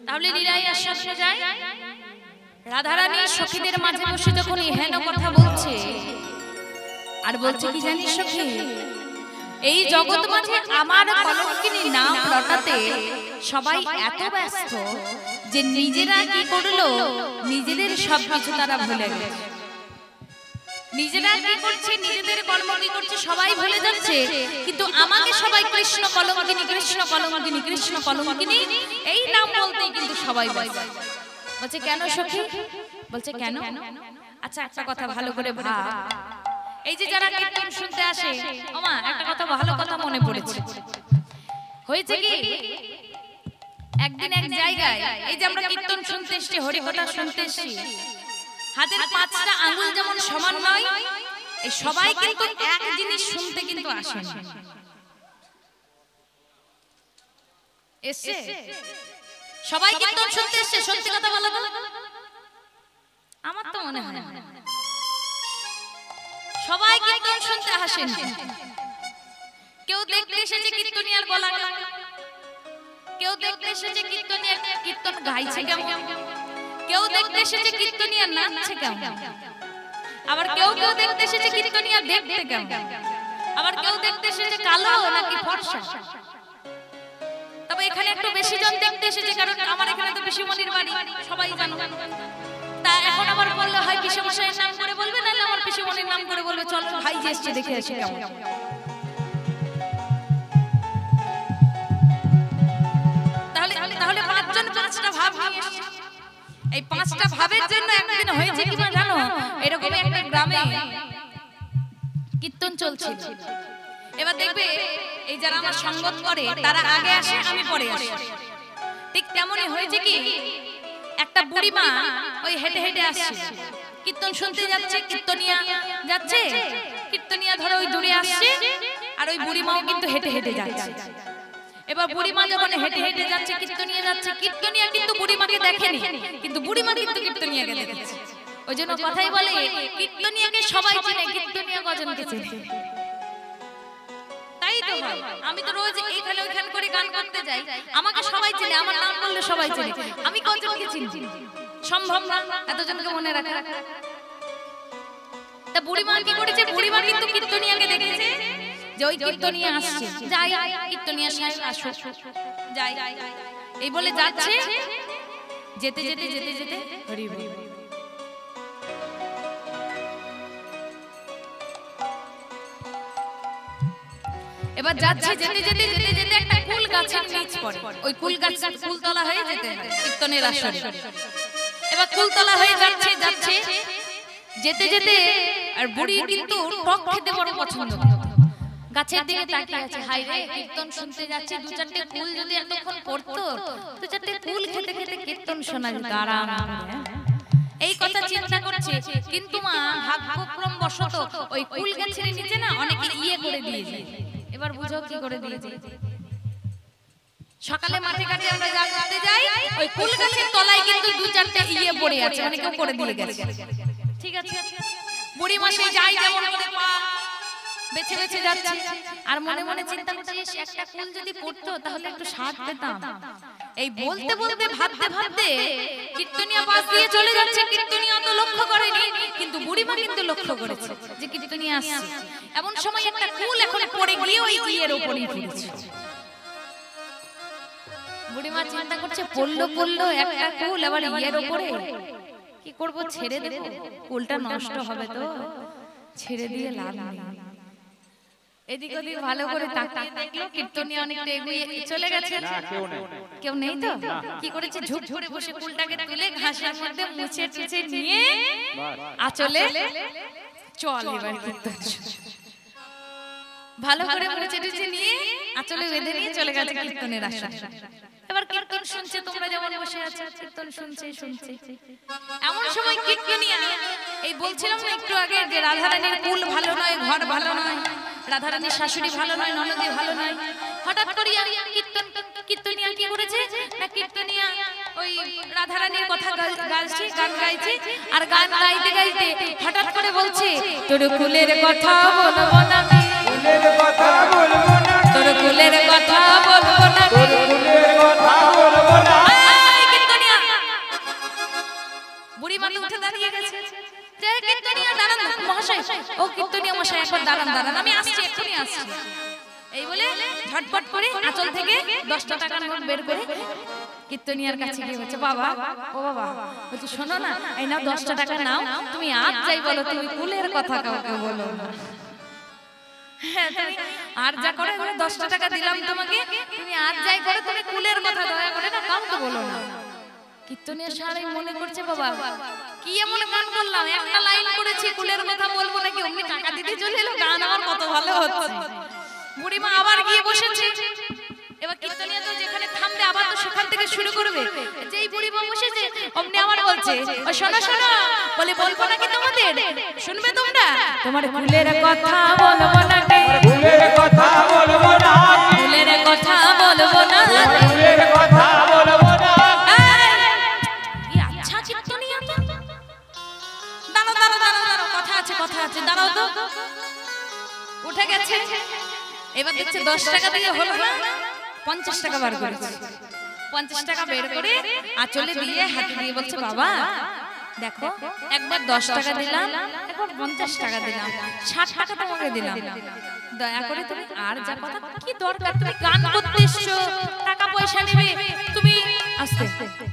তাহলে লীলায় আশ্বাসে যায় রাধারানী সখীদের মাঝে বসে যখন এহেন কথা বলছে আর বলছে কি জানিস সখী এই জগৎ মাঝে আমার কলঙ্কিনী নাম রটাতে সবাই এত ব্যস্ত যে নিজেরা কি করলো নিজেদের সবকিছু তারা ভুলে গেছে নিজেরা কি করছে নিজেদের কর্ম কি করছে সবাই ভুলে যাচ্ছে কিন্তু আমাকে সবাই কৃষ্ণ কলঙ্কিনী কৃষ্ণ কলঙ্কিনী কৃষ্ণ কলঙ্কিনী এই নাম বলতেই কিন্তু সবাই বলছে বলছে কেন সখী বলছে কেন আচ্ছা একটা কথা ভালো করে ভাব এই যে যারা কীর্তন শুনতে আসে ওমা একটা কথা ভালো কথা মনে পড়েছে হয়েছে কি একদিন এক জায়গায় এই যে আমরা কীর্তন শুনতে এসেছি হরি কথা শুনতে এসেছি হাতের পাঁচটা আঙ্গুল যেমন সমান নয় এই সবাই কিন্তু এক জিনিস শুনতে কিন্তু আসে না এসে সবাই কীর্তন শুনতে এসেছে সত্যি কথা বলো তো আমার তো মনে হয় সবাই কীর্তন শুনতে আসেন কেউ দেখতে এসেছে কীর্তনিয়ার গলা কেউ দেখতে এসেছে কীর্তনিয়ার কীর্তন গাইছে কেমন কেউ দেখতে এসেছে কীর্তনিয়ার নাচছে কেমন আবার কেউ কেউ দেখতে এসেছে কীর্তনিয়ার দেখতে কেমন আবার কেউ দেখতে এসেছে কালো নাকি ফর্সা তবে এখানে একটু বেশি জন দেখতে এসেছে কারণ আমার এখানে তো পিসিমণির বাড়ি সবাই জানো তা এখন আমার বললে হয় পিসিমশাইয়ের নাম করে বলবে নাহলে আমার পিসিমণির নাম করে বলবে চল ভাই যে এসেছে দেখে আসি কেমন তাহলে তাহলে পাঁচজন পাঁচটা ভাব নিয়ে এসেছে এই পাঁচটা ভাবের জন্য একদিন হয়েছে কি জানো এরকম একটা গ্রামে কীর্তন চলছিল এবার দেখবে এই যারা আমার সঙ্গত করে তারা আগে আসে আমি পরে আসি ঠিক তেমনই হয়েছে কি একটা বুড়ি মা ওই হেঁটে হেঁটে আসছে কীর্তন শুনতে যাচ্ছে কীর্তনিয়া যাচ্ছে কীর্তনিয়া ধরে ওই দূরে আসছে আর ওই বুড়ি মাও কিন্তু হেঁটে হেঁটে যাচ্ছে এবার বুড়ি মা যখন হেঁটে হেঁটে যাচ্ছে কীর্তনিয়া কিন্তু বুড়ি মাকে দেখেনি কিন্তু বুড়ি মা কিন্তু কীর্তনিয়াকে দেখেছে ওই জন্য কথাই বলে কীর্তনিয়াকে সবাই চেনে কীর্তনিয়া কজনকে চেনে তাই তো হয় আমি তো রোজ এইখানে ওইখানে করে গান করতে যাই আমাকে সবাই চেনে আমার নাম বললে সবাই চেনে আমি কজনকে চিনি সম্ভব না এতজনকে মনে রাখা তা বুড়ি মা কি করেছে বুড়ি মা কিন্তু কীর্তনিয়াকে দেখেছে যে ওই কীর্তনিয়া আসছে যাই কীর্তনিয়া সাহেব আসো যাই এই বলে যাচ্ছে যেতে যেতে যেতে যেতে হরি হরি এবার যাচ্ছে যেতে যেতে যেতে যেতে একটা কুল গাছের নিচ পড়ে ওই কুল গাছ কুলতলা হয়ে যেতে কীর্তনের আসরে এবার কুলতলা হয়ে যাচ্ছে যাচ্ছে যেতে যেতে আর বুড়ি কিন্তু টক খেতে বড় পছন্দ করে গাছের দিকে তাকিয়ে আছে হাই রে কীর্তন শুনতে যাচ্ছে দু চারটে কুল যদি এতক্ষণ পড়তো দু চারটে কুল খেতে খেতে কীর্তন শোনা যেত আরাম এই কথা চিন্তা করছে কিন্তু মা ভাগ্যক্রম বশত ওই কুল গাছের নিচে না অনেকে ইয়ে করে দিয়েছে এবার বুঝো কি করে দিয়েছে সকালে মাঠে ঘাটে আমরা যা করতে যাই ওই কুল গাছের তলায় কিন্তু দু চারটে ইয়ে পড়ে আছে অনেকে করে দিয়ে গেছে ঠিক আছে বুড়ি মা সেই যাই যেমন করে পা বেছে বেছে যাচ্ছে আর মনে মনে চিন্তা করছে একটা কুল যদি পড়তো তাহলে একটু স্বাদ পেতাম এই বলতে বলতে ভাবতে ভাবতে কীর্তনিয়া পাশ দিয়ে চলে যাচ্ছে কীর্তনিয়া তো লক্ষ্য করেনি কিন্তু বুড়িমা কিন্তু লক্ষ্য করেছে যে কীর্তনিয়া আসছে এমন সময় একটা কুল এখন পড়ে গিয়ে ওই ইয়ের উপরেই পড়েছে বুড়িমা চিন্তা করছে পড়লো পড়লো একটা কুল আবার ইয়ের উপরে কি করব ছেড়ে দেব কুলটা নষ্ট হবে তো ছেড়ে দিয়ে লাভ নেই এদিক ওদিক ভালো করে তাকিয়ে দেখলো কীর্তনিয়া অনেকটা এগিয়ে চলে গেছে কেউ নেই তো কি করেছে ঝুপ করে বসে কুলটাকে তুলে ঘাসের মধ্যে মুছে টুছে নিয়ে আঁচলে চল এবার কীর্তন ভালো করে মুছে টুছে নিয়ে আঁচলে বেঁধে নিয়ে চলে গেছে কীর্তনের আসরে এবার কীর্তন শুনছে তোমরা যেমন বসে আছো কীর্তন শুনছে শুনছে এমন সময় কীর্তনিয়া এই বলছিলাম না একটু আগে যে রাধারানীর কুল ভালো নয় ঘর ভালো নয় রাধারানীর শাশুড়ি ভালো নয় ননদী ভালো নয় হঠাৎ করে কীর্তনিয়া কি করেছে না কীর্তনিয়া ওই রাধারানীর কথা গাইছে গান গাইছে আর গান গাইতে গাইতে হঠাৎ করে বলছে তোর কুলের কথা বলবো না কুলের কথা বলবো না তোর কুলের কথা বলবো না কুলের কথা বলবো না ঝটপট করে আঁচল থেকে 10টা টাকার নোট বের করে কীর্তনিয়ার কাছে গিয়ে বলছে, বাবা ও বাবা, বলছে শোনো না, এই নাও 10টা টাকা নাও, তুমি আজ যাই বলো, তুমি কুলের কথা কাউকে বলো না। হ্যাঁ, আর যা করে 10টা টাকা দিলাম তোমাকে, তুমি আর যাই করে তুমি কুলের কথা দয়া করে না কাউকে বলো না। কীর্তনিয়া সারাই মনে করছে, বাবা কি এমন গান করলাম, একটা লাইন করেছি, কুলের কথা বলবো নাকি, অমনি টাকা দিতে চলে এলো, গান আমার কত ভালো হচ্ছে। বুড়িমা আবার গিয়ে বসেছে, এবার কীর্তনিয়া তো যেখানে থামবে আবার তো সেখান থেকে শুরু করবে। যেই বুড়িমা বসেছে অমনি আমার বলছে, ও শোনো শোনো, বলে বলবো নাকি তোমাদের, শুনবে তোমরা, তোমার কুলের কথা বলবো নাকি, কুলের কথা বলবো না, কুলের কথা বলবো না, কুলের কথা বলবো না। এই আচ্ছা কীর্তনিয়া তো, দাঁড়াও দাঁড়াও দাঁড়াও দাঁড়াও, কথা আছে কথা আছে, দাঁড়াও তো। উঠে গেছে, এবার দেখছে 10 টাকা দিয়ে হলো না, 50 টাকা বার করেছে। 50 টাকা বের করে আঁচলে দিয়ে হাতে দিয়ে বলছে, বাবা দেখো, একবার 10 টাকা দিলাম, একবার 50 টাকা দিলাম, 60 টাকা তোমাকে দিলাম, দয়া করে তুমি আর যা কথা, কি দরকার, তুমি গান করতে এসছো, টাকা পয়সা নেবে, তুমি আস্তে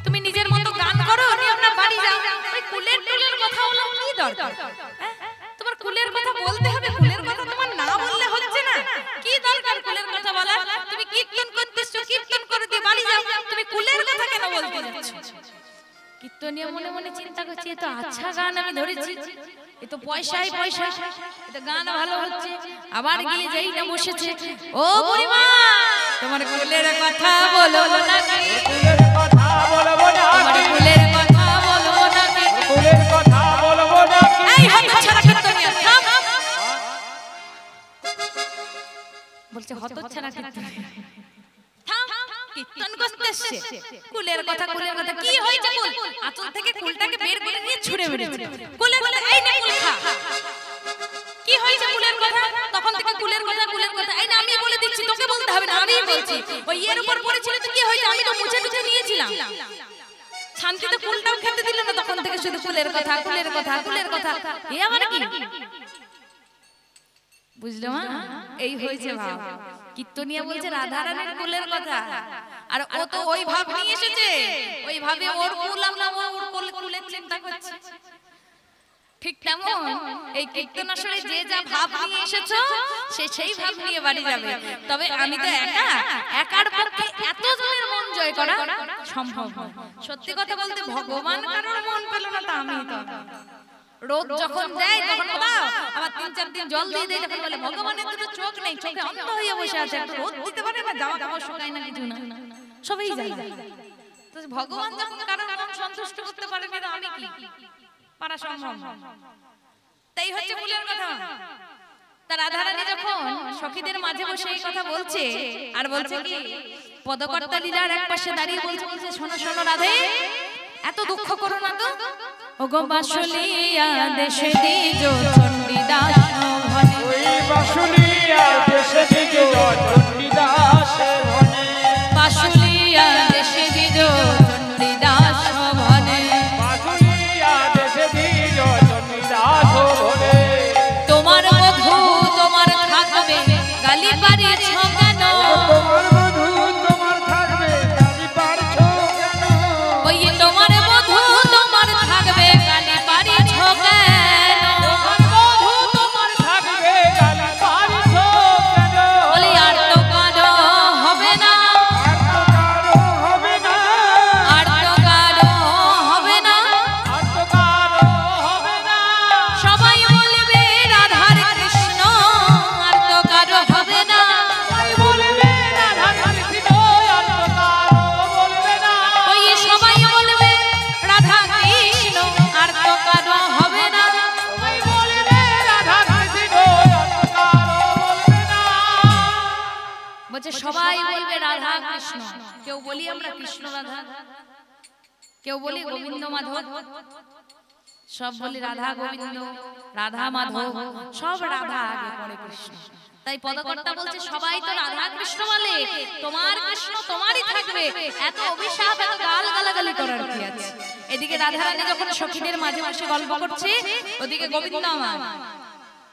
তুমি নিজের মতো গান করো, নিয়ম না বাড়ি যাও, ওই কুলের টুলের কথা হলো কি দরকার, তোমার কুলের কথা বলতে হবে, কুলের কথা তোমার না বললে হচ্ছে না, কি দরকার কুলের কথা বলা, তুমি কীর্তন করতেছো, কীর্তন করে দিয়ে বাড়ি যাও, তুমি কুলের কথা কেন বলতে যাচ্ছ। কীর্তনিয়া মনে মনে চিন্তা করছে, এ তো আচ্ছা গান আমি ধরেছি, এ তো পয়সাই পয়সা, এটা গান ভালো হচ্ছে। আবার গিয়ে যাই না বসেছে, ও বুড়িমা তোমার কুলের কথা বলো নাকি, কুলের কথা বলবো না, তোমার কুলের কথা বলো নাকি, কুলের কথা বলবো না। এই হতচ্ছাড়া কীর্তনিয়া থাম, বলছে হতচ্ছাড়া কীর্তনিয়া থাম, কীর্তন করতে এসেছে, কুলের কথা কুলের কথা, কি হয়েছে কুল, আঁচল থেকে কুলটাকে বের করে নিয়ে ছুঁড়ে মেরেছে, কুলের কথা, এই না কুল খা, কি হয়েছে কুলের কথা, তখন থেকে কুলের কথা কুলের কথা, এই না আমি বলে দিচ্ছি, তোকে বলতে হবে না, আমিই বলছি, ওই এর উপর পড়েছিল তো কি হয়েছে, আমি তো মুছে মুছে নিয়েছিলাম, শান্তিতে কুলটাও খেতে দিল না, তখন থেকে শুধু কুলের কথা কুলের কথা কুলের কথা, এ আবার কি, বুঝলো মা, এই হয়েছে ভাব। কীর্তনিয়া বলছে রাধারানীর কুলের কথা, আর ও তো ওই ভাব নিয়ে এসেছে, ওই ভাবে ওর কুল আমরা ওর কুলের চিন্তা করছে। ঠিক তেমন এই কীর্তন আসরে যে যা ভাব নিয়ে এসেছো, সে সেই ভাব নিয়ে বাড়ি যাবে। তবে আমি তো একার পক্ষে এত জনের মন জয় করা সম্ভব নয়। সত্যি কথা বলতে ভগবান কারোর মন পেল না, তা আমি তো রোদ যখন যায় তখন দাও, আবার 3-4 দিন জল দিয়ে দেয়, তখন বলে ভগবানের তো চোখ নেই, চোখে অন্ধ হয়ে বসে আছে, একটু রোদ দিতে পারে না, যাওয়া খাওয়া শুকায় না, কিছু না, সবই যায়। তো ভগবান যখন কারোর মন সন্তুষ্ট করতে পারে না, আমি কি পারা সম্ভব? তাই হচ্ছে কুলের কথা। তার রাধারানী যখন সখীদের মাঝে বসে এই কথা বলছে, আর বলছে কি পদকর্তা লীলার এক পাশে দাঁড়িয়ে বলছে, শোনো শোনো রাধে, এত দুঃখ করো না তো, ওগো বাসুলিয়া দেশে দিজো চণ্ডীদাস ভনে, ওই বাসুলিয়া দেশে দিজো চণ্ডীদাস ভনে, বাসুলিয়া দেশে দিজো চণ্ডীদাস ভনে, বাসুলিয়া দেশে দিজো চণ্ডীদাস ভনে। তোমার বধূ তোমার থাকবে গালি পারিছ কেন, তোমার বধূ তোমার থাকবে গালি পারছো কেন, ওই তোমার বধূ তোমার থাকবে গালি পারিছ কেন, তোমার বধূ তোমার থাকবে গালি পারছো কেন, বলি আর তো কারো হবে না, আর তো কারো হবে না, আর তো কারো হবে না, আর তো কারো হবে না, সবাই বলবে রাধার কৃষ্ণ, আর তো কারো হবে না, সবাই বলবে রাধা কৃষ্ণ, আর তো কারো বলবে না, ওই সবাই বলবে রাধা কৃষ্ণ, আর তো কারো হবে না, সবাই বলবে রাধা কৃষ্ণ, আর তো কারো বলবে না। বলছে সবাই বলবে রাধা কৃষ্ণ, কেউ বলি আমরা কৃষ্ণ রাধা, কেউ বলি গোবিন্দ মাধব, সব বলি রাধা গোবিন্দ রাধা মাধব, সব রাধা আগে পরে কৃষ্ণ। তাই পদকর্তা বলছে সবাই তো রাধা কৃষ্ণ বলে, তোমার কৃষ্ণ তোমারই থাকবে, এত অভিশাপ এত গাল গালাগালি করার কি আছে। এদিকে রাধারানী যখন সখীদের মাঝে বসে গল্প করছে, ওদিকে গোবিন্দ আমার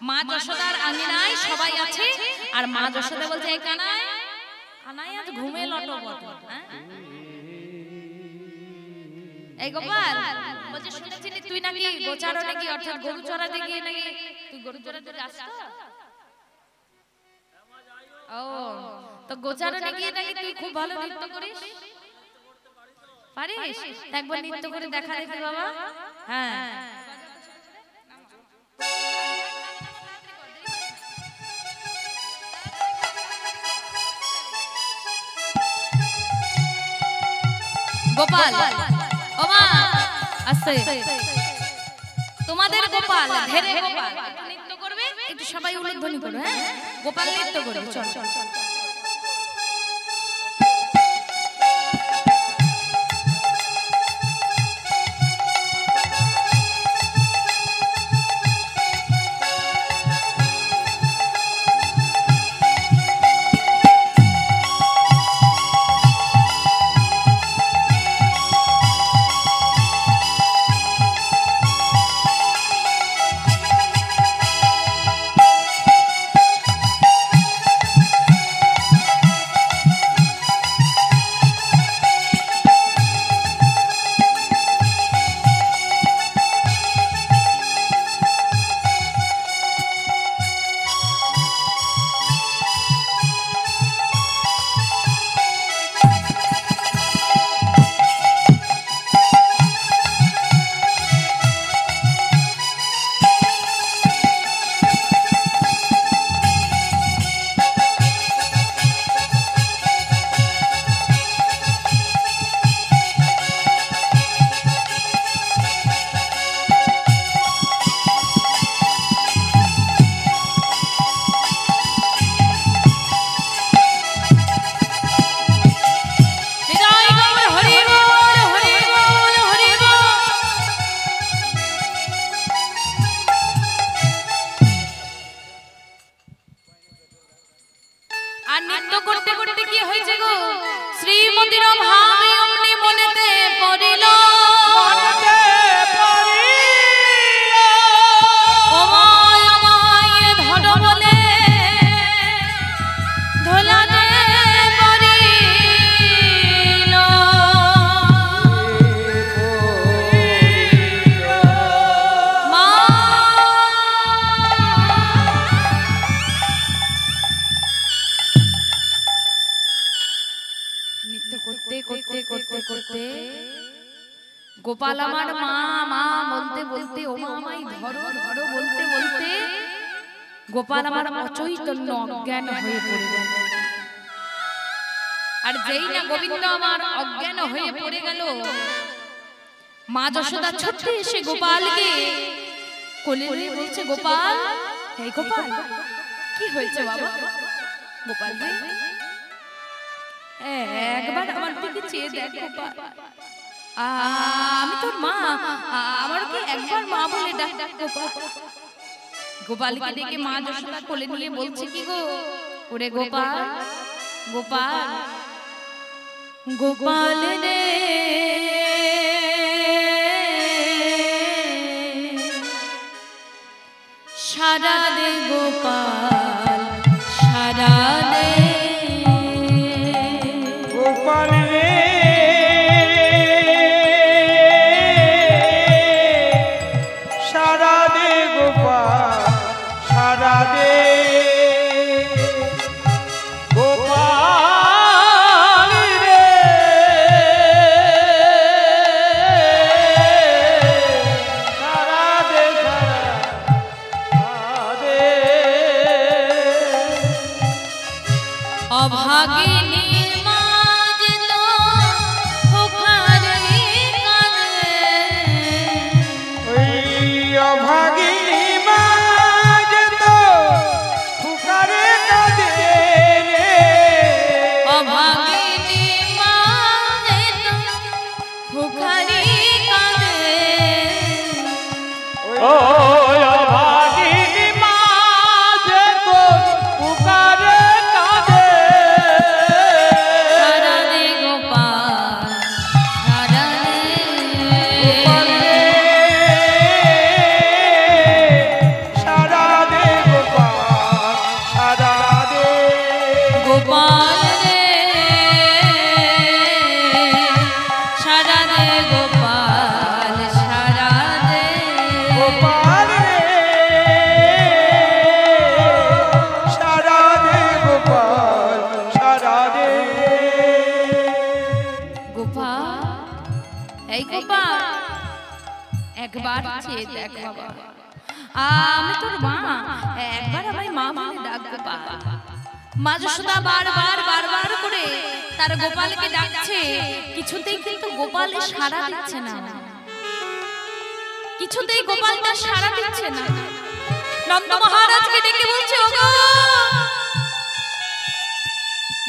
মা যশোদার আঙিনায় সবাই আছে, আর মা যশোদা বলছে এই কানাই আনাই আজ ঘুমে লটো বটো হ্যাঁ এই গোপাল বলছে শুনেছি তুই নাকি গোচারো নাকি অর্থাৎ গরু চড়াতে গিয়ে নাকি তুই গরু চড়াতে যাস তো ও তো গোচারো গিয়ে নাকি তুই খুব ভালো নৃত্য করিস পারিস একবার নৃত্য করে দেখা দেখি বাবা হ্যাঁ গোপাল ও মা আসছে তোমাদের গোপাল ধীরে গোপাল নৃত্য করবে একটু সবাই উলুধ্বনি করো হ্যাঁ গোপাল নৃত্য করবে চল চল চল গোপাল আমার মা মা বলতে বলতে ও মা আমায় ধরো ধরো বলতে বলতে গোপাল আমার অচৈতন্য অজ্ঞান হয়ে পড়ে গেল আর যেই না গোবিন্দ আমার অজ্ঞান হয়ে পড়ে গেল মা যশোদা ছুটে এসে গোপালকে কোলে নিয়ে বলছে গোপাল হে গোপাল কি হয়েছে বাবা গোপাল রে একবার আমার দিকে চেয়ে দেখ গোপাল আমি তোর মা আমার কি একবার মা বলে ডাক ডাক গোপাল গোপালকে ডেকে মা যশোদা কোলে নিয়ে বলছে কি গো ওরে গোপাল গোপাল গোপাল রে সারা দে গোপাল সারা দে গোপাল রে সারা দে গোপাল সারা দে গোপাল রে গোপাল, এই গোপাল, একবার চেয়ে দেখ বাবা, আমি তোর মা, একবার আমায় মা বলে ডাক গোপাল। মা যশোদা বারবার করে তার গোপালকে ডাকছে, কিছুতেই কিন্তু গোপাল সাড়া দিচ্ছে না, কিছুতেই গোপালটা সাড়া দিচ্ছে না। নন্দ মহারাজকে ডেকে বলছে, ওগো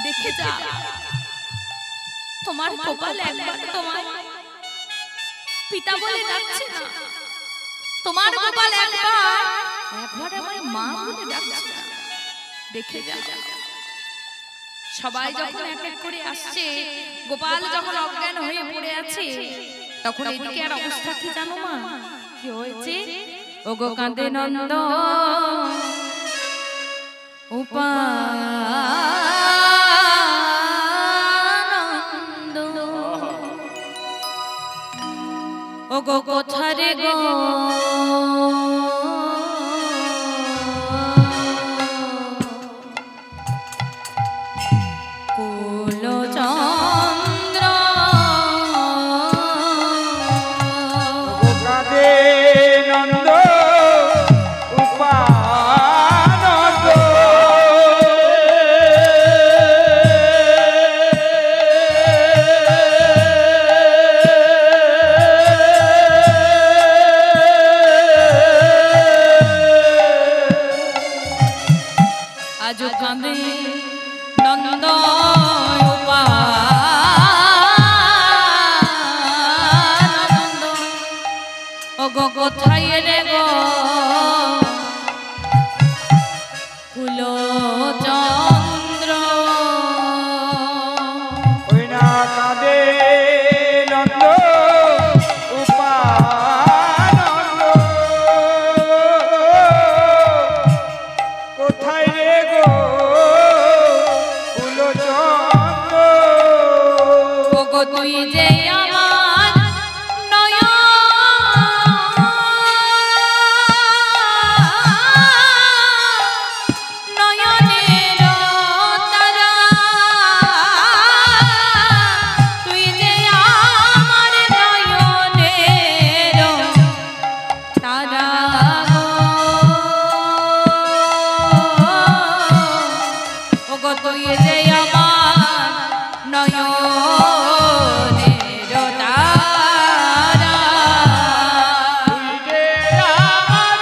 দেখে যা, তোমার গোপাল একবার তোমায় পিতা বলে ডাকছে না, তোমার গোপাল একবার আমার মা বলে ডাকছে না, দেখে যা। সবাই যখন এক এক করে আসছে, গোপাল যখন অজ্ঞান হয়ে পড়ে আছে, তখন এদিকে আর অবস্থা কি জানো মা? কি হয়েছে? ওগো কাঁদে নন্দ উপানন্দ, ওগো কোথারে গো কুলচন্দ্র, কাঁদে নন্দ উপানন্দ, আজ কাঁদে নন্দ উপানন্দ, ওগো কোথায় রে গো কুলচন্দ্র, ওই না কাঁদে নন্দ উপানন্দ, কোথায় রে গো কুলচন্দ্র, ওগো তুই যে আমার নয়নের তারা, তুই যে আমার নয়নের তারা গো, ওগো তুই যে আমার নয়নের তারা, যে আমার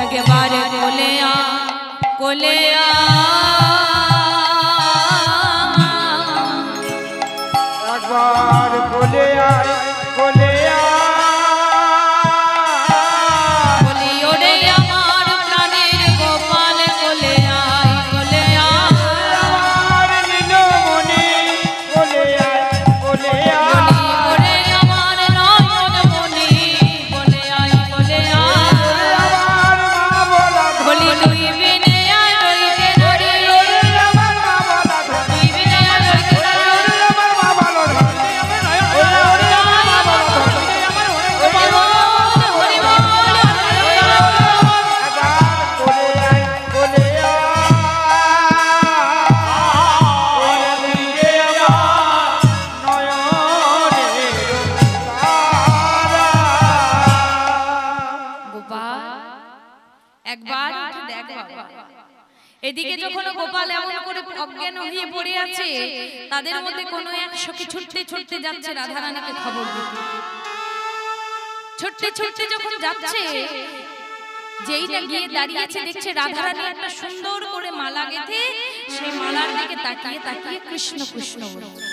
একবারে কোলে আ একবার কোলে আয় কোলে বলি ওরে আমার প্রাণের গোপাল, কোলে আয় কোলে আয়, আমার নীলমণি কোলে আয় কোলে বলি ওরে আমার নয়নমণি, কোলে আয় কোলে আয়, আমার মা বলা বলি তুই বিনে আয় রইতে ধরি, আমার মা বলা তুই বিনে আয় রইতে ধরি, আমার মা বলা একবার উঠে দেখ বাবা। এদিকে যখন গোপাল এমন করে অজ্ঞান হয়ে পড়ে আছে, তাদের মধ্যে কোনো এক সখী ছুটতে ছুটতে যাচ্ছে রাধারানীকে খবর দিতে। ছুটতে ছুটতে যখন যাচ্ছে, যেই না গিয়ে দাঁড়িয়েছে, দেখছে রাধারানী একটা সুন্দর করে মালা গেঁথে সেই মালার দিকে তাকিয়ে তাকিয়ে কৃষ্ণ কৃষ্ণ বলছে।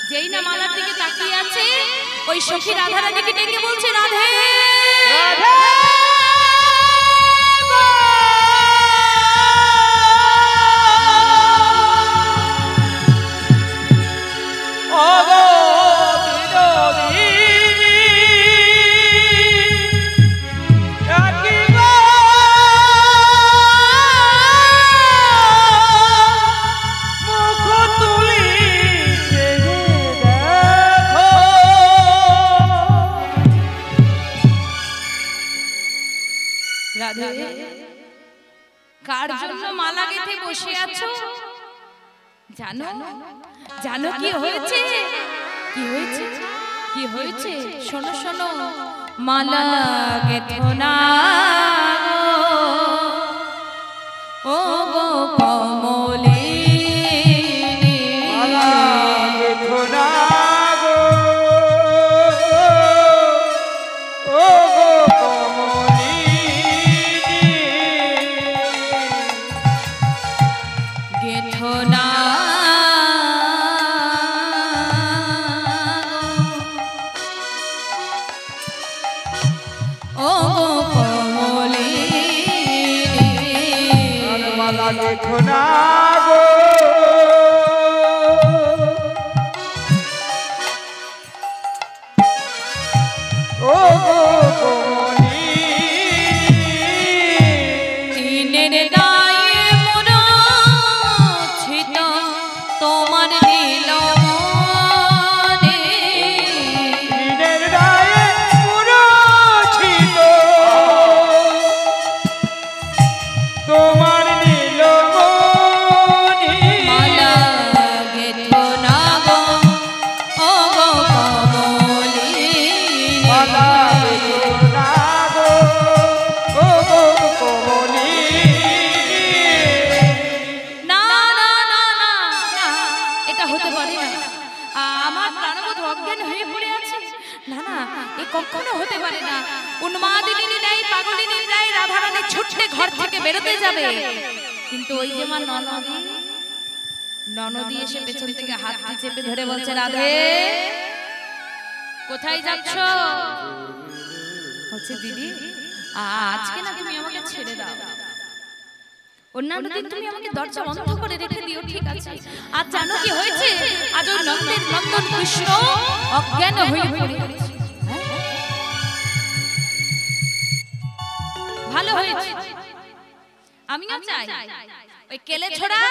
যেই না মালার দিকে তাকিয়ে আছে, ওই সখী রাধারানীকে ডেকে বলছে, রাধে রাধে কার জন্য মালা গেঁথে বসে আছো জানো জানো কি হয়েছে কি হয়েছে কি হয়েছে শোনো শোনো মালা গেঁথো না ও গো কমলিনী মালা গেঁথো না গো ও গো কমলিনী গেঁথো না ও গো কমলিনী মালা গেঁথো না গো ও গো কমলিনী দিনের দায়ে মূর্ছিত তোমার নীলমণি দিনের রায়ে মূর্ছিত তোমার নীলমণি মালা গেঁথো না গো ও গো কমলিনী মালা গেঁথো না গো ও গো কমলিনী না না না না না এটা হতে পারে না আমার প্রাণবোধ অজ্ঞান হয়ে পড়ে আছে না না এ কখনো হতে পারে না উন্মাদিনী নাই পাগলিনী নাই রাধারানী ছুটতে ঘর থেকে বেরোতে যাবে কিন্তু ওই যে মা ননদী ননদী এসে পেছন থেকে হাতটি চেপে ধরে বলছে রাধে কোথায় যাচ্ছ বলছে দিদি আজকে না তুমি আমাকে ছেড়ে দাও অন্যান্য দিন তুমি আমাকে দরজা বন্ধ করে রেখে দিও ঠিক আছে আজ জানো কি হয়েছে আজ ওই নন্দের নন্দন কৃষ্ণ অজ্ঞান হয়ে পড়ে আছে। ভালো হয়েছে আমিও চাই ওই কেলে ছোড়া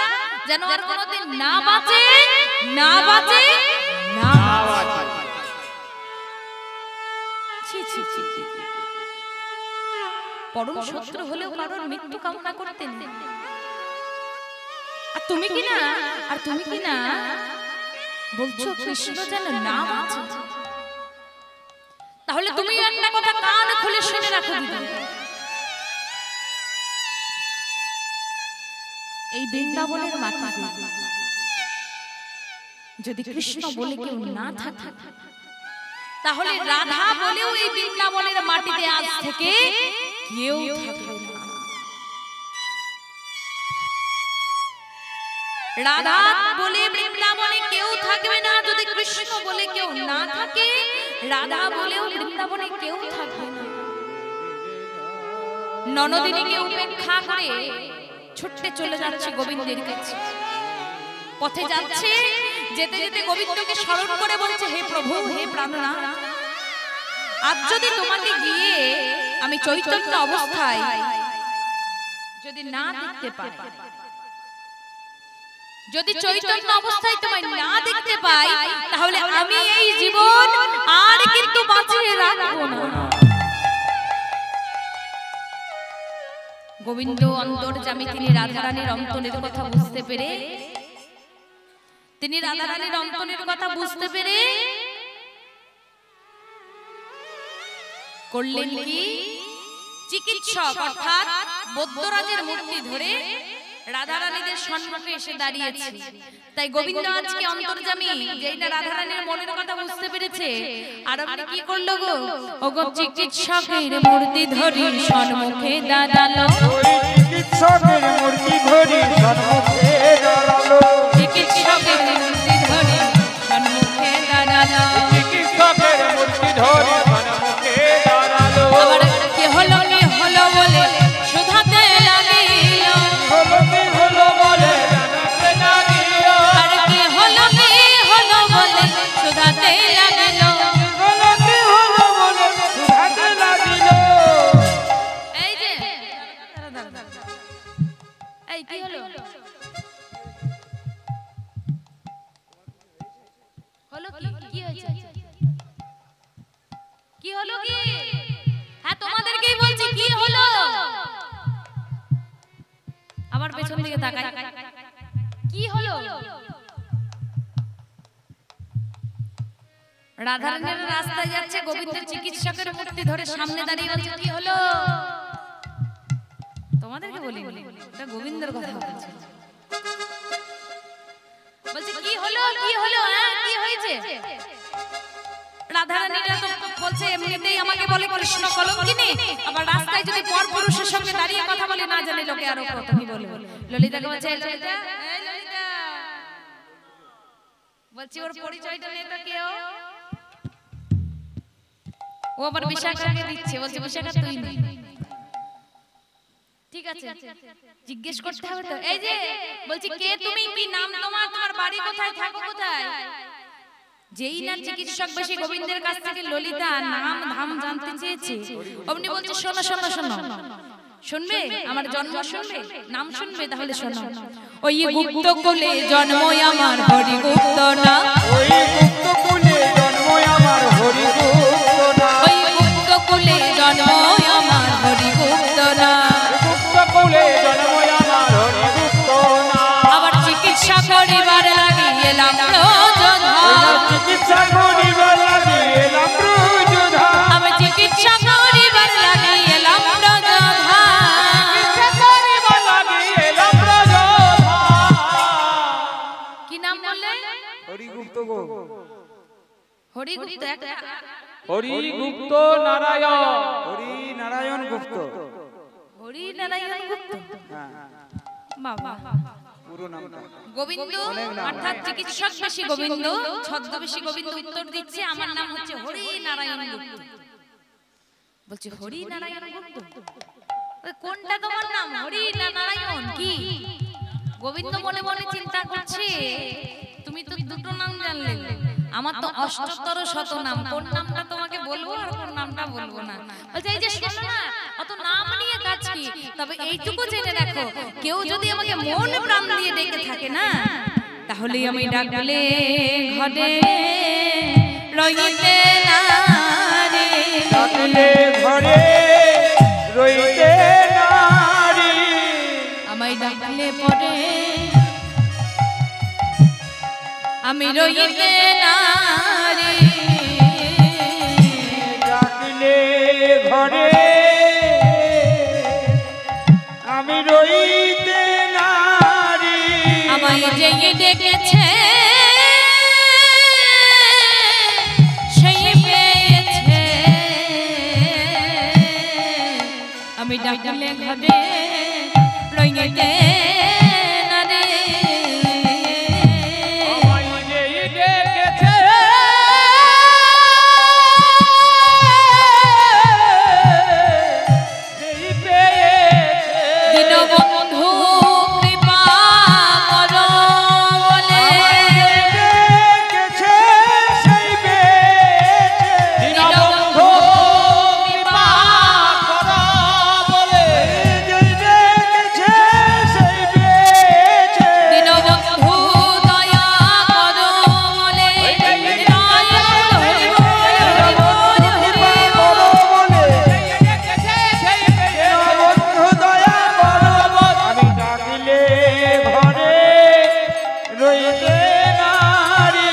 যেন আর কোনোদিন না বাঁচে না বাঁচে না বাঁচে। ছি ছি ছি ছি। পরম শত্রু হলেও কারোর মৃত্যু কামনা করতেন আর তুমি কি না আর তুমি কি না বলছো কৃষ্ণ যেন না বাঁচে তাহলে তুমি একটা কথা কান খুলে শুনে রাখো দিদি এই বৃন্দাবনের মাটিতে যদি কৃষ্ণ বলে কেউ না থাকে তাহলে রাধা বলেও এই বৃন্দাবনের মাটিতে আজ থেকে কেউ থাকবে না রাধা বলে বৃন্দাবনে কেউ থাকবে না যদি কৃষ্ণ বলে কেউ না থাকে রাধা বলেও বৃন্দাবনে কেউ থাকবে না ননদিনীকে উপেক্ষা করে ছুটতে চলে যাচ্ছে গোবিন্দের কাছে পথে যাচ্ছে যেতে যেতে গোবিন্দকে স্মরণ করে বলছে হে প্রভু হে প্রাণনাথ আজ যদি তোমাকে গিয়ে আমি চৈতন্য অবস্থায় যদি না দেখতে পাই যদি চৈতন্য অবস্থায় তোমায় না দেখতে পাই তাহলে আমি এই জীবন আর কিন্তু বাঁচিয়ে রাখবো না গোবিন্দ অন্তর্যামী তিনি রাধারানীর অন্তরের কথা বুঝতে পেরে তিনি রাধারানীর অন্তরের কথা বুঝতে পেরে করলেন কি চিকিৎসক অর্থাৎ বৈদ্যরাজের মূর্তি ধরে রাধারানীদের সম্মুখে এসে দাঁড়িয়েছে তাই গোবিন্দ আজকে অন্তর্যামী যেই না রাধারানীর মনের কথা বুঝতে পেরেছে আর আপনি কি করলো গো ওগো চিকিৎসকের মূর্তি ধরি সম্মুখে দাঁড়ালো চিকিৎসকের মূর্তি ধরি সম্মুখে দাঁড়ালো চিকিৎসকের মূর্তি ধরি সম্মুখে দাঁড়ালো চিকিৎসকের মূর্তি ধরি সম্মুখে দাঁড়ালো আবার কি হলো বলে শুধাতে লাগিল হলো বলে জানাতে লাগিল আর কি হলো বলে শুধাতে লাগিল হলো বলে শুধাতে লাগিল এই যে এই কি হলো হলো কি হয়েছে কি হলো কি হ্যাঁ তোমাদেরকেই বলছি কি হলো আবার পেছন দিকে তাকাই, কি হলো? রাধারানীর রাস্তায় যাচ্ছে, গোবিন্দের চিকিৎসকের মূর্তি ধরে সামনে দাঁড়িয়ে বলছে কি হলো? তোমাদেরকে বলি এটা গোবিন্দের কথা বলছে। বলছে কি হলো, কি হলো, কি হয়েছে? রাধারানীরা তো বলছে এমনিতেই আমাকে বলে কৃষ্ণ কলঙ্কিনী, আবার রাস্তায় যদি পর পুরুষের সঙ্গে দাঁড়িয়ে কথা বলে না জানে লোকে আরো কত কি বলে। ললিতাকে বলছে ললিতা, এই ললিতা, বলছি ওর পরিচয়টা নে তো কেউ। ও আবার বিশাখাকে দিচ্ছে, বলছে বিশাখা তুই নে। ঠিক আছে, জিজ্ঞেস করতে হবে তো। এই যে বলছি কে তুমি, কি নাম তোমার, তোমার বাড়ি কোথায়, থাকো কোথায়? যেই না চিকিৎসক বেশি গোবিন্দের কাছ থেকে ললিতা নাম ধাম জানতে চেয়েছে, অমনি বলছে শোনো শোনো শোনো, শুনবে আমার জন্ম, শুনবে নাম শুনবে, তাহলে শোনো। ওই গুপ্ত কুলে জন্ম আমার হরিগুপ্ত না, ওই গুপ্ত কুলে জন্ম আমার হরিগুপ্ত না, ওই গুপ্ত কুলে জন্ম আমার হরিগুপ্ত না, গুপ্ত কুলে জন্ম আমার হরিগুপ্ত না। আবার চিকিৎসা করিবার লাগি এলাম ব্রজধাম, চিকিৎসা করিবার লাগি এলাম ব্রজধাম, আমি চিকিৎসা করিবার লাগি এলাম ব্রজধাম। চিকিৎসা করিবার লাগি এলাম ব্রজধাম। কি নাম বললে? হরিগুপ্ত গো, হরিগুপ্ত, একটা হরিগুপ্ত নারায়ণ। হরি নারায়ণ গুপ্ত। হরি নারায়ণ গুপ্ত। হ্যাঁ, বাবা, পুরো নামটা গোবিন্দ অর্থাৎ চিকিৎসক বেশি গোবিন্দ, ছদ্মবেশী গোবিন্দ উত্তর দিচ্ছে আমার নাম হচ্ছে হরি নারায়ণ গুপ্ত। বলছে হরি নারায়ণ গুপ্ত, কোনটা তোমার নাম? হরি না নারায়ণ? কি গোবিন্দ মনে মনে চিন্তা করছে, তুমি তো দুটো নাম জানলে, আমার তো অষ্টোত্তর শত নাম, কোন নামটা তোমাকে বলবো আর কোন নামটা বলবো না। বলছে এই যে শোনো না, অত নাম নিয়ে কাজ কি, তবে এইটুকু জেনে রাখো, কেউ যদি আমাকে মন প্রাণ দিয়ে ডেকে থাকে না, তাহলে আমি ডাকলে ঘরে রইতে না রে, ডাকলে ঘরে রইতে নারী, আমায় ডাকলে পরে আমি রইতে না রে, ডাকলে ঘরে আমি রইতে নারী, আমায় যে ডেকেছে সেই পেয়েছে, আমি ডাকলে ঘরে রইতে না রে, আমায় যেই ডেকেছে সেই পেয়েছে। দীনবন্ধু কৃপা করো বলে, ডেকেছে সেই পেয়েছে, দীনবন্ধু কৃপা করো বলে, যেই ডেকেছে সেই পেয়েছে, দীনবন্ধু দয়া করো বলে, ডেকেছে সেই পেয়েছে। বন্ধু দয়া করো, আমি ডাকিলে ঘরে রইতে নারী।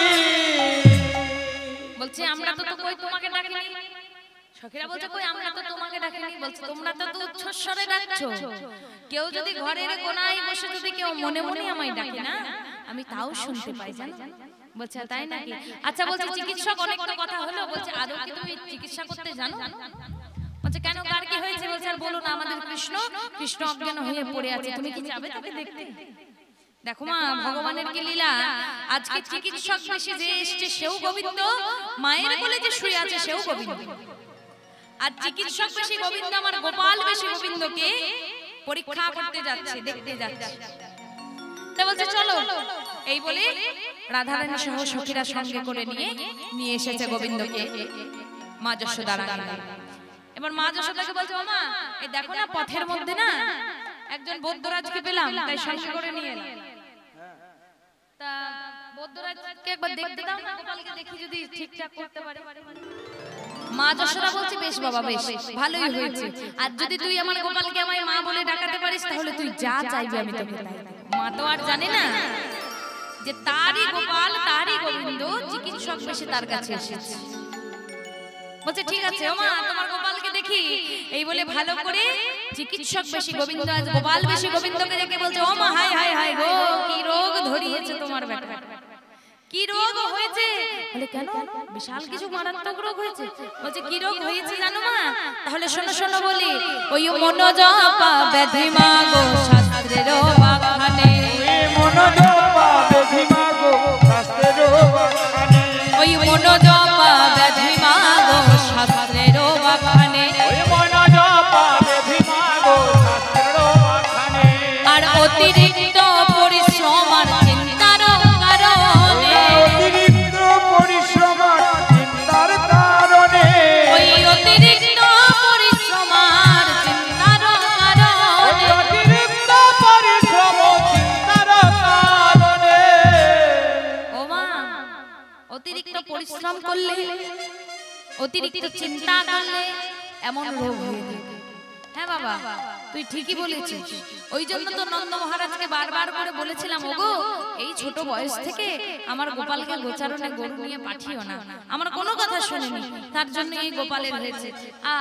বলছে আমরা তো কই তোমাকে ডাকিনি, সখীরা বলছে কই আমরা তো তোমাকে ডাকিনি, বলছে তোমরা তো উচ্চস্বরে ডাকছো, কেউ যদি ঘরের কোনায় বসে যদি কেউ মনে মনে আমায় ডাকে না, আমি তাও শুনতে পাই, জানো? বলছে তাই নাকি? আচ্ছা বলছে চিকিৎসক অনেক তো কথা হলো, বলছে আদৌ কি তুমি চিকিৎসা করতে জানো? বলছে কেন, কার কি হয়েছে? বলছে আর বলো না, আমাদের কৃষ্ণ কৃষ্ণ অজ্ঞান হয়ে পড়ে আছে, তুমি কি যাবে তাকে দেখতে? দেখো মা, ভগবানের কি লীলা, আজকে চিকিৎসক বেশি যে এসছে সেও গোবিন্দ, মায়ের কোলে যে শুয়ে আছে সেও গোবিন্দ, আর চিকিৎসক বেশি গোবিন্দ আমার গোপাল বেশি গোবিন্দকে পরীক্ষা করতে যাচ্ছে, দেখতে যাচ্ছে। তা বলছে চলো, এই বলে রাধারানী সহ সখীরা সঙ্গে করে নিয়ে এসেছে গোবিন্দকে মা যশোদার আঙ্গিনায়। এবার মা যশোদাকে বলছে ও মা, এই দেখো না পথের মধ্যে না একজন বৌদ্ধরাজকে পেলাম, তাই সঙ্গে করে নিয়ে এলাম। তা বৌদ্ধরাজকে একবার দেখতে দাও না, গোপালকে দেখি যদি ঠিকঠাক করতে পারে। মা যশোদা বলছে বেশ বাবা বেশ ভালোই হয়েছে, আর যদি তুই আমার গোপালকে আমায় মা বলে ডাকাতে পারিস তাহলে তুই যা চাইবি আমি তোকে তাই দেব। মা তো আর জানে না যে তারই গোপাল তারই গোবিন্দ চিকিৎসক বেশে তার কাছে এসেছে। বলছে ঠিক আছে ও মা তোমার গোপালকে দেখি, এই বলে ভালো করে চিকিৎসক বেশি গোবিন্দ আজ গোপাল বেশি গোবিন্দকে দেখে বলছে ও মা হায় হায় হায় গো কি রোগ ধরিয়েছে তোমার বেটা, কি রোগ হয়েছে? বলে কেন বিশাল কিছু মারাত্মক রোগ হয়েছে? বলছে কি রোগ হয়েছে জানো মা? তাহলে শোনো শোনো বলি, ওই মনোজপা ব্যাধি মা গো শাস্ত্রের বাখানে, মনোজপা ব্যাধি মা গো শাস্ত্রের বাখানে, ওই মনোজপা ব্যাধি মা গো শাস্ত্রের বাখানে, ওই মনোজপা ব্যাধি মা গো শাস্ত্রের বাখানে, আর অতিরিক্ত পরিশ্রম আর চিন্তার কারণে, অতিরিক্ত পরিশ্রম আর চিন্তার কারণে, ওই অতিরিক্ত পরিশ্রম আর চিন্তার কারণে, অতিরিক্ত পরিশ্রম চিন্তার কারণে, ও মা অতিরিক্ত পরিশ্রম করলে অতিরিক্ত চিন্তা করলে এমন রোগ হয়ে থাকে। হ্যাঁ বাবা তুই ঠিকই বলেছিস, ওই জন্য তো নন্দ মহারাজকে বারবার করে বলেছিলাম ওগো এই ছোট বয়স থেকে আমার গোপালকে গোচারণে গরু নিয়ে পাঠিও না, আমার কোনো কথা শোনেনি, তার জন্য এই গোপালের হয়েছে।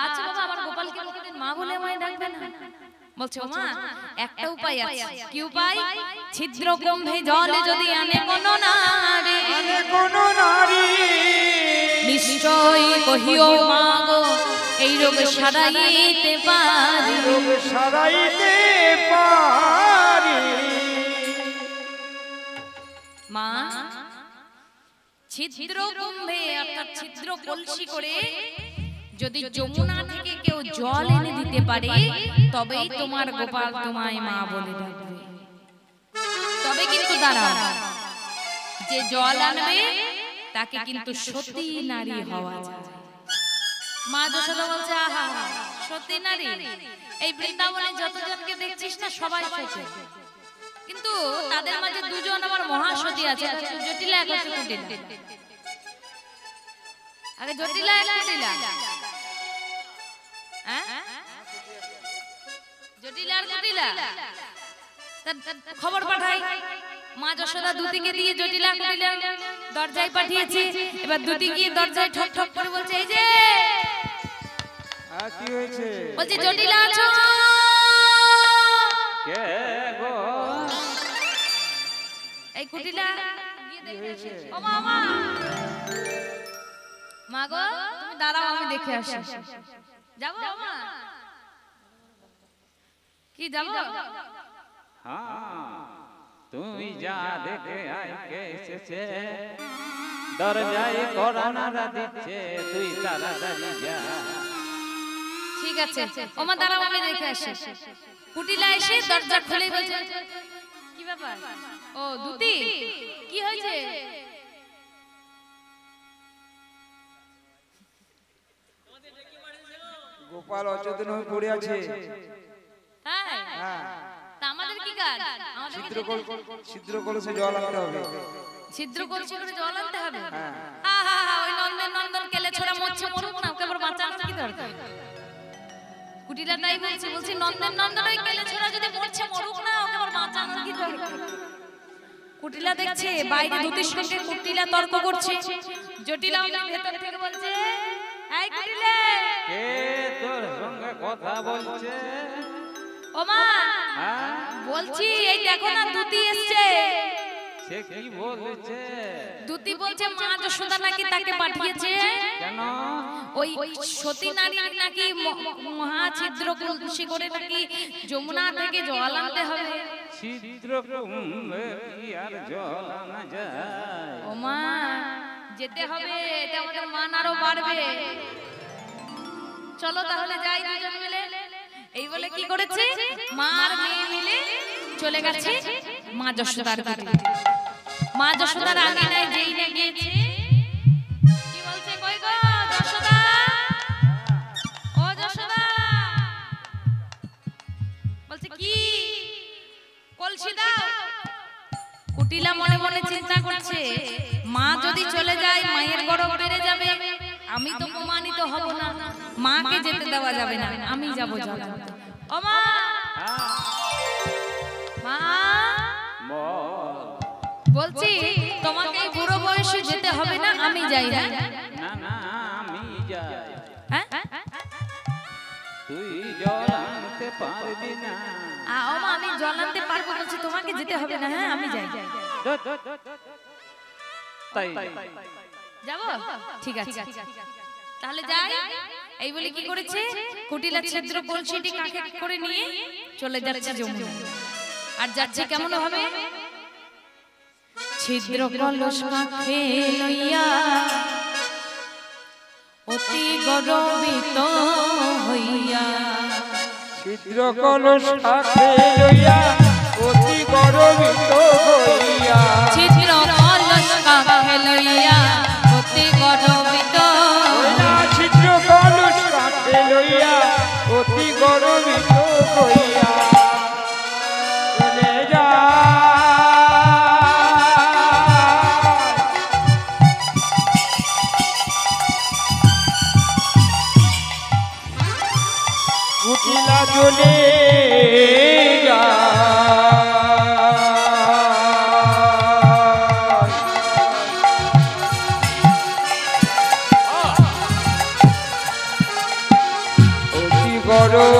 আচ্ছা বাবা আমার গোপালকে কোনোদিন মা বলে আমায় ডাকবে না? বলছে ও মা একটা উপায় আছে। কি উপায়? ছিদ্র কুম্ভে জলে যদি আনে কোনো নারী, কোনো নারী নিশ্চয় কহিও মা গো এই রোগ সারাইতে পারি, রোগ সারাইতে পারি। মা ছিদ্র কুম্ভে অর্থাৎ ছিদ্র কলসি করে যদি যমুনা থেকে কেউ জল এনে দিতে পারে তবেই তোমার গোপাল তোমায় মা বলে ডাকবে। তবে কিন্তু দাঁড়াও, যে জল আনবে তাকে কিন্তু সতী নারী হওয়া যায়। মা যশোদা বলছে আহা সতী নারী, এই বৃন্দাবনে যতজনকে দেখছিস না সবাই সতী, কিন্তু তাদের মাঝে দুজন আমার মহাসতী আছে, জটিলা এক হচ্ছে কুটিলা। আগে জটিলা এক কুটিলা, জটিলা আর কুটিলা খবর পাঠাই। মা যশোদা দুতিকে দিয়ে জটিলা কুটিলা দরজায় পাঠিয়েছে। এবার দুতি গিয়ে দরজায় ঠক ঠক করে বলছে এই যে কি হয়েছে? বলছে জটিলা আছো? কে গো? এই কুটিলা গিয়ে দেখে ও মা মা মা গো তুমি দাঁড়াও আমি দেখে আসি। যাবো মা? কি যাবো? হ্যাঁ তুমি যা দেখে আইকে এসেছে, দরজায় করোনা দিচ্ছে, তুই তাড়াতাড়ি যা। ঠিক আছে ও মা দাঁড়াও আমি দেখে আসি। কুটিলা এসে দরজা খুলে বলছে কি ব্যাপার? ও দুতি কি হয়েছে? গোপাল অচেতন হয়ে পড়ে আছে। হ্যাঁ তা আমাদের কি কাজ? আমাদের ছিদ্র কলসে জল আনতে হবে। ছিদ্র কলসি করে জল আনতে হবে? হ্যাঁ। আহা ওই নন্দন নন্দন কেলে ছোড়া মরছে মরুক না, ওকে আবার বাঁচানোর কি দরকার? কুটিলা তাই বলছে, বলছি নন্দন নন্দন ওই কেলে ছোড়া যদি মরছে মরুক না, ওকে আবার বাঁচানোর কি দরকার? কুটিলা দেখছে বাইরে দুটির সঙ্গে কুটিলা তর্ক করছে। জটিলা আমাদের ভেতর থেকে বলছে এই কুটিলা কে তোর সঙ্গে কথা বলছে? ও মা হ্যাঁ বলছি এই দেখো না দুতি এসছে। সে কি বলছে? দুতি বলছে মা যশোদা নাকি তাকে পাঠিয়েছে, কেন? ওই সতী নারী নাকি মহা ছিদ্র কলসি করে নাকি যমুনা থেকে জল আনতে হবে। ছিদ্র কুম্ভে কি আর জল আনা যায়? ও মা যেতে হবে, এটা আমাদের মান আরো বাড়বে। চলো তাহলে যাই দুজন মিলে। এই বলে কি করেছে মা আর মেয়ে মিলে চলে গেছে মা যশোদার কাছে। মা যশোদার আগে নাই যেই না গিয়েছে কি বলছে কই গো যশোদা, ও যশোদা বলছে কি কলসি দাও। কুটিলা মনে মনে চিন্তা করছে মা যদি চলে যায় মায়ের গরম বেড়ে যাবে, আমি তো প্রমাণিত হব না, মাকে যেতে দেওয়া যাবে না, আমি যাব জলান্তে। ও মা, মা বলছি তোমাকে এই বুড়ো বয়সে যেতে হবে না, আমি যাই। না না আমি যাই। হ্যাঁ তুই জল আনতে পারবি না। ও মা, আমি জল আনতে পারবো বলছি, তোমাকে যেতে হবে না। হ্যাঁ আমি যাই। তাই যাব, ঠিক আছে তাহলে যাই। এই বলে কি করেছে, কুটিলা ছিদ্র কলসিটি কাঁখে করে নিয়ে চলে যাচ্ছে যমুনা। আর যাচ্ছে কেমন ভাবে, ছিদ্র কলস কাঁখে লইয়া অতি গর্বিত হইয়া। ছিদ্র কলস কাঁখে লইয়া অতি গর্বিত হইয়া। ছিদ্র কলস কাঁখে লইয়া অতি গর্বিত হইয়া। ছিদ্র কলস কাঁখে লইয়া অতি গর্বিত হইয়া চলে কুটিলা চলে অতি গরম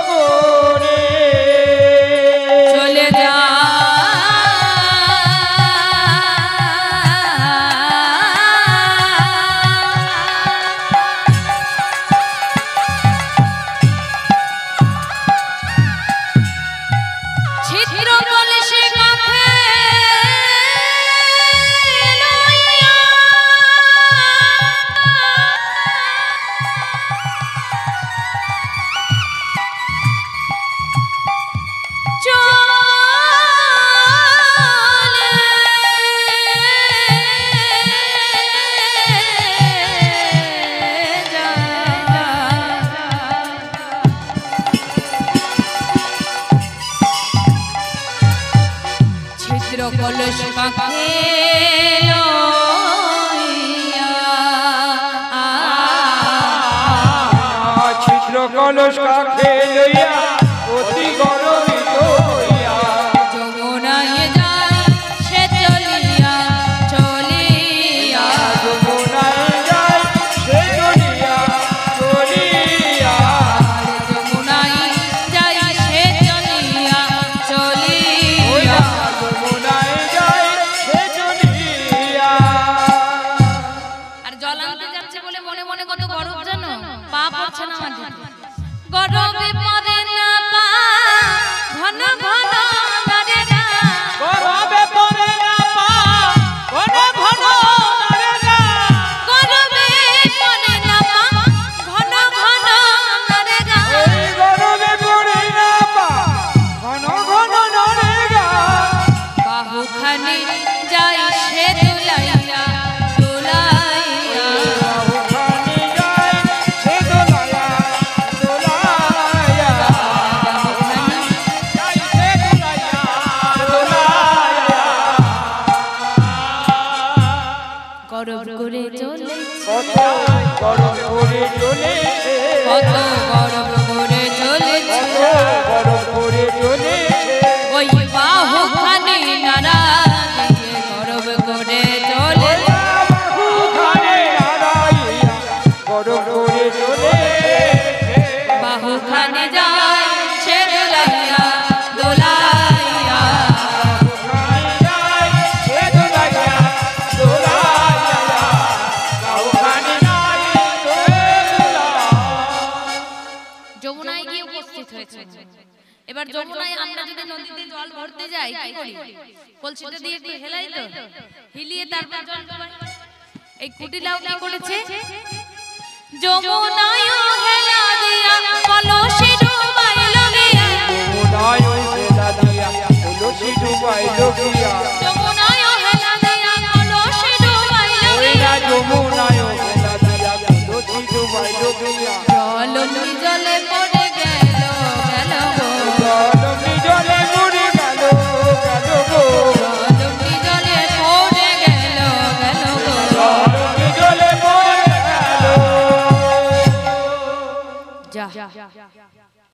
করে চলে যা। ছিদ্র কলসে কাঁখে লইয়া চলে যা। ছিদ্র কলস কাঁখে লইয়া ছিদ্র কলস কাঁখে লইয়া অতি গর্বিত হইয়া যমুনায় যায় সে চলিয়া চলিয়া। যমুনায় যায় সে চলিয়া চলিয়া। যমুনায় যায় সে চলিয়া চলিয়া। যমুনায় যায় সে চলিয়া। আর জল আনতে যাচ্ছে বলে মনে মনে কত গরব জানো, পা পড়ছে না মাটিতে। গরবে পড়ে না পা, ঘন ঘন নড়ে না। গরবে পড়ে না পা, ঘন ঘন নড়ে না। গরবে পড়ে না পা, ঘন ঘন নড়ে না। এই গরমে পড়ে না পা, ঘন ঘন নড়ে গা। বাহুখানি যায় সে দুলাইয়া দুলাইয়া। ওখানে যায় সে দোলায়া দোলায়া। বাহুখানি যাই সে দুলাইয়া দোলায়া। গরব করে চলেছে, কত গরম করে চলেছে, কত গরব করে চলেছে। গরম করে চলেছে। ওই বাহুখানি নাড়া দিয়ে গরব করে চলেছে। ওখানে আড়াইয়া গরম করে চলেছে। বাহুখানি যায় সে দুলাইয়া দুলাইয়া। ওখানে যায় সে দোলায়া দোলায়া। ওখানে যায় সে দোলায়া। যমুনায় গিয়ে উপস্থিত হয়েছে। এবার যমুনায় আমরা যদি নদীতে জল ভরতে যাই কি করি, কলসিটা দিয়ে একটু হেলাই তো, হিলিয়ে তারপর জল ডোবাই। এই কুটিলাও কি করেছে, যমুনায় হেলা দিয়া কলসি ডুবাইল গিয়া। যমুনায় হেলা দিয়া কলসি ডুবাইল গিয়া। যমুনায় হেলা দিয়া কলসি ডুবাইল ওই গিয়া। না যমুনায় হেলা দিয়া কলসি ডুবাইল গিয়া। জলনি জলে পড়ে গেল গেল গো। জলনি জলে মরে গেল গেল গো। জলনি জলে পড়ে গেল গেল গো। যা